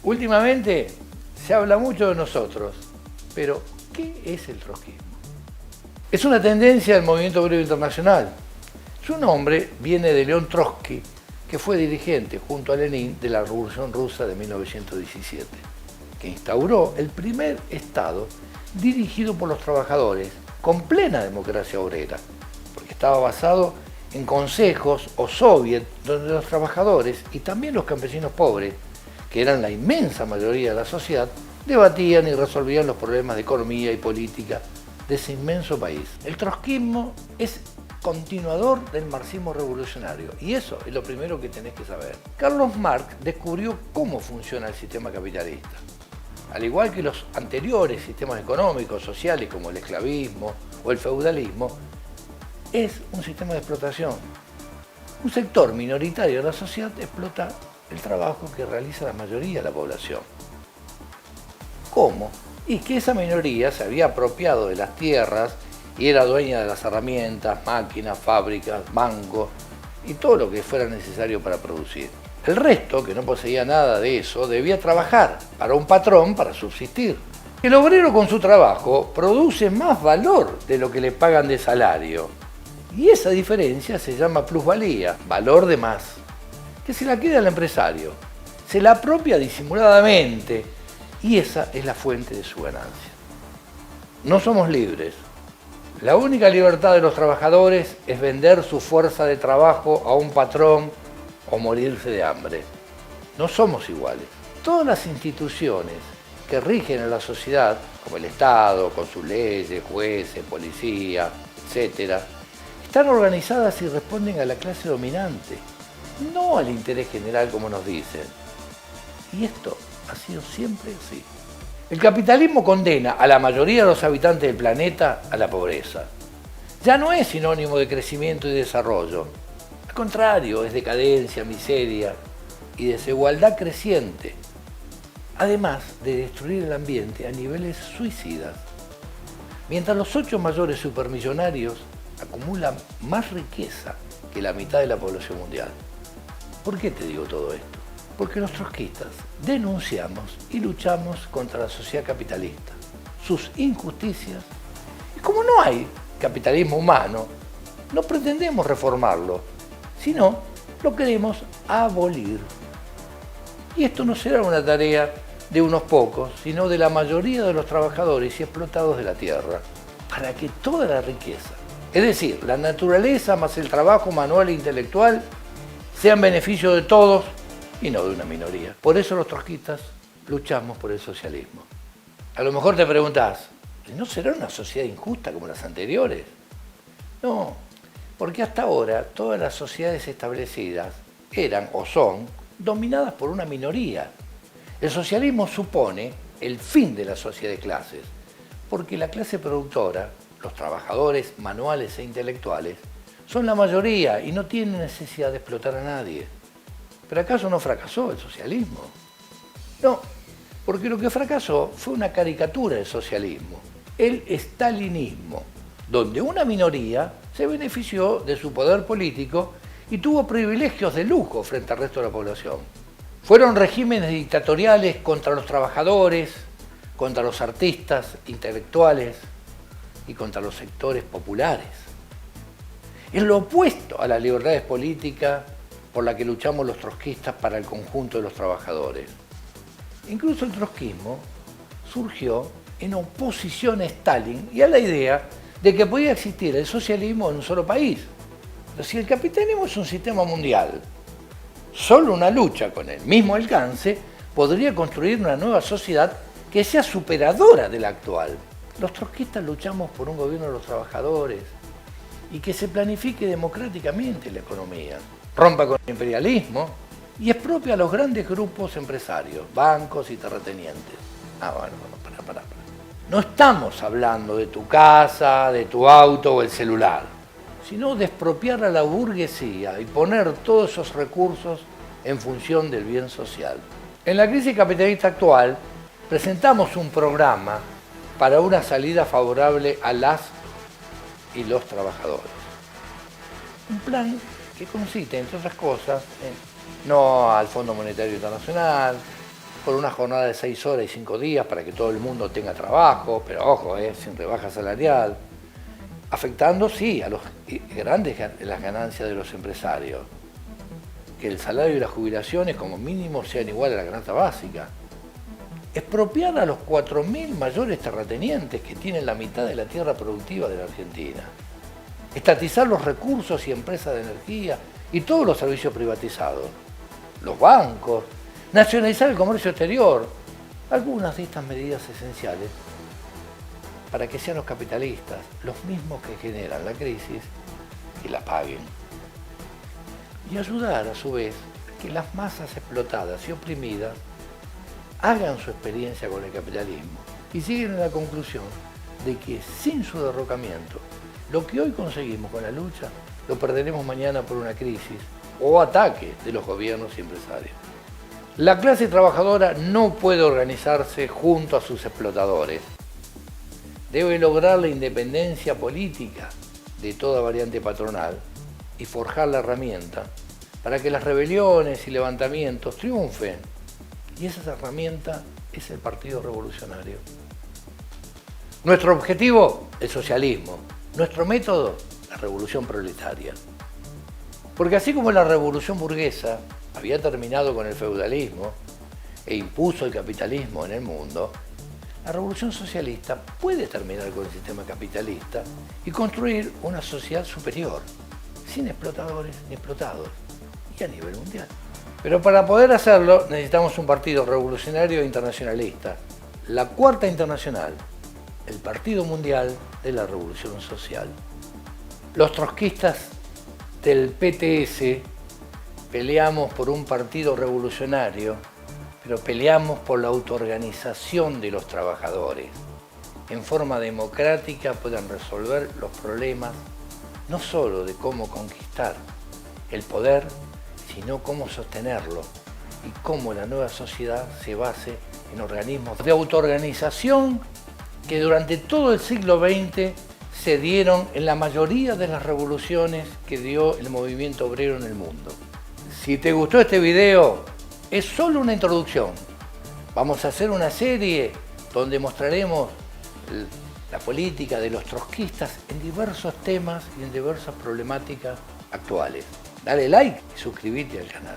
Últimamente se habla mucho de nosotros, pero ¿qué es el trotskismo? Es una tendencia del movimiento obrero internacional. Su nombre viene de León Trotsky, que fue dirigente junto a Lenin de la Revolución Rusa de 1917, que instauró el primer Estado dirigido por los trabajadores, con plena democracia obrera, porque estaba basado en consejos o soviets donde los trabajadores y también los campesinos pobres, que eran la inmensa mayoría de la sociedad, debatían y resolvían los problemas de economía y política de ese inmenso país. El trotskismo es continuador del marxismo revolucionario y eso es lo primero que tenés que saber. Carlos Marx descubrió cómo funciona el sistema capitalista. Al igual que los anteriores sistemas económicos, sociales como el esclavismo o el feudalismo, es un sistema de explotación. Un sector minoritario de la sociedad explota el trabajo que realiza la mayoría de la población. ¿Cómo? Y que esa minoría se había apropiado de las tierras y era dueña de las herramientas, máquinas, fábricas, bancos y todo lo que fuera necesario para producir. El resto, que no poseía nada de eso, debía trabajar para un patrón para subsistir. El obrero con su trabajo produce más valor de lo que le pagan de salario. Y esa diferencia se llama plusvalía, valor de más, que se la queda al empresario, se la apropia disimuladamente y esa es la fuente de su ganancia. No somos libres. La única libertad de los trabajadores es vender su fuerza de trabajo a un patrón o morirse de hambre. No somos iguales. Todas las instituciones que rigen a la sociedad, como el Estado, con sus leyes, jueces, policía, etc., están organizadas y responden a la clase dominante, no al interés general como nos dicen. Y esto ha sido siempre así. El capitalismo condena a la mayoría de los habitantes del planeta a la pobreza. Ya no es sinónimo de crecimiento y desarrollo. Al contrario, es decadencia, miseria y desigualdad creciente. Además de destruir el ambiente a niveles suicidas. Mientras los 8 mayores supermillonarios acumulan más riqueza que la mitad de la población mundial. ¿Por qué te digo todo esto? Porque los trotskistas denunciamos y luchamos contra la sociedad capitalista, sus injusticias. Y como no hay capitalismo humano, no pretendemos reformarlo, sino lo queremos abolir. Y esto no será una tarea de unos pocos, sino de la mayoría de los trabajadores y explotados de la tierra, para que toda la riqueza, es decir, la naturaleza más el trabajo manual e intelectual, sea en beneficio de todos y no de una minoría. Por eso los trotskistas luchamos por el socialismo. A lo mejor te preguntás, ¿no será una sociedad injusta como las anteriores? No, porque hasta ahora todas las sociedades establecidas eran o son dominadas por una minoría. El socialismo supone el fin de la sociedad de clases, porque la clase productora, los trabajadores manuales e intelectuales, son la mayoría y no tienen necesidad de explotar a nadie. ¿Pero acaso no fracasó el socialismo? No, porque lo que fracasó fue una caricatura del socialismo, el estalinismo, donde una minoría se benefició de su poder político y tuvo privilegios de lujo frente al resto de la población. Fueron regímenes dictatoriales contra los trabajadores, contra los artistas, intelectuales y contra los sectores populares. Es lo opuesto a las libertades políticas por la que luchamos los trotskistas para el conjunto de los trabajadores. Incluso el trotskismo surgió en oposición a Stalin y a la idea de que podía existir el socialismo en un solo país. Pero si el capitalismo es un sistema mundial, solo una lucha con el mismo alcance podría construir una nueva sociedad que sea superadora de la actual. Los trotskistas luchamos por un gobierno de los trabajadores y que se planifique democráticamente la economía, rompa con el imperialismo y expropie a los grandes grupos empresarios, bancos y terratenientes. Bueno, para. No estamos hablando de tu casa, de tu auto o el celular, sino de expropiar a la burguesía y poner todos esos recursos en función del bien social. En la crisis capitalista actual, presentamos un programa para una salida favorable a las y los trabajadores. Un plan que consiste, entre otras cosas, en no al Fondo Monetario Internacional, por una jornada de 6 horas y 5 días para que todo el mundo tenga trabajo, pero ojo, sin rebaja salarial, afectando, sí, a los grandes las ganancias de los empresarios. Que el salario y las jubilaciones como mínimo sean iguales a la canasta básica. Expropiar a los 4.000 mayores terratenientes que tienen la mitad de la tierra productiva de la Argentina. Estatizar los recursos y empresas de energía y todos los servicios privatizados. Los bancos. Nacionalizar el comercio exterior. Algunas de estas medidas esenciales para que sean los capitalistas los mismos que generan la crisis y la paguen. Y ayudar a su vez a que las masas explotadas y oprimidas hagan su experiencia con el capitalismo y lleguen a la conclusión de que sin su derrocamiento, lo que hoy conseguimos con la lucha, lo perderemos mañana por una crisis o ataque de los gobiernos y empresarios. La clase trabajadora no puede organizarse junto a sus explotadores. Debe lograr la independencia política de toda variante patronal y forjar la herramienta para que las rebeliones y levantamientos triunfen. Y esa herramienta es el Partido Revolucionario. Nuestro objetivo, el socialismo. Nuestro método, la revolución proletaria. Porque así como la revolución burguesa había terminado con el feudalismo e impuso el capitalismo en el mundo, la revolución socialista puede terminar con el sistema capitalista y construir una sociedad superior, sin explotadores ni explotados, y a nivel mundial. Pero para poder hacerlo necesitamos un partido revolucionario e internacionalista, la Cuarta Internacional, el Partido Mundial de la Revolución Social. Los trotskistas del PTS peleamos por un partido revolucionario, pero peleamos por la autoorganización de los trabajadores. En forma democrática puedan resolver los problemas no solo de cómo conquistar el poder, sino cómo sostenerlo y cómo la nueva sociedad se base en organismos de autoorganización que durante todo el siglo XX se dieron en la mayoría de las revoluciones que dio el movimiento obrero en el mundo. Si te gustó este video, es solo una introducción. Vamos a hacer una serie donde mostraremos la política de los trotskistas en diversos temas y en diversas problemáticas actuales. Dale like y suscríbete al canal.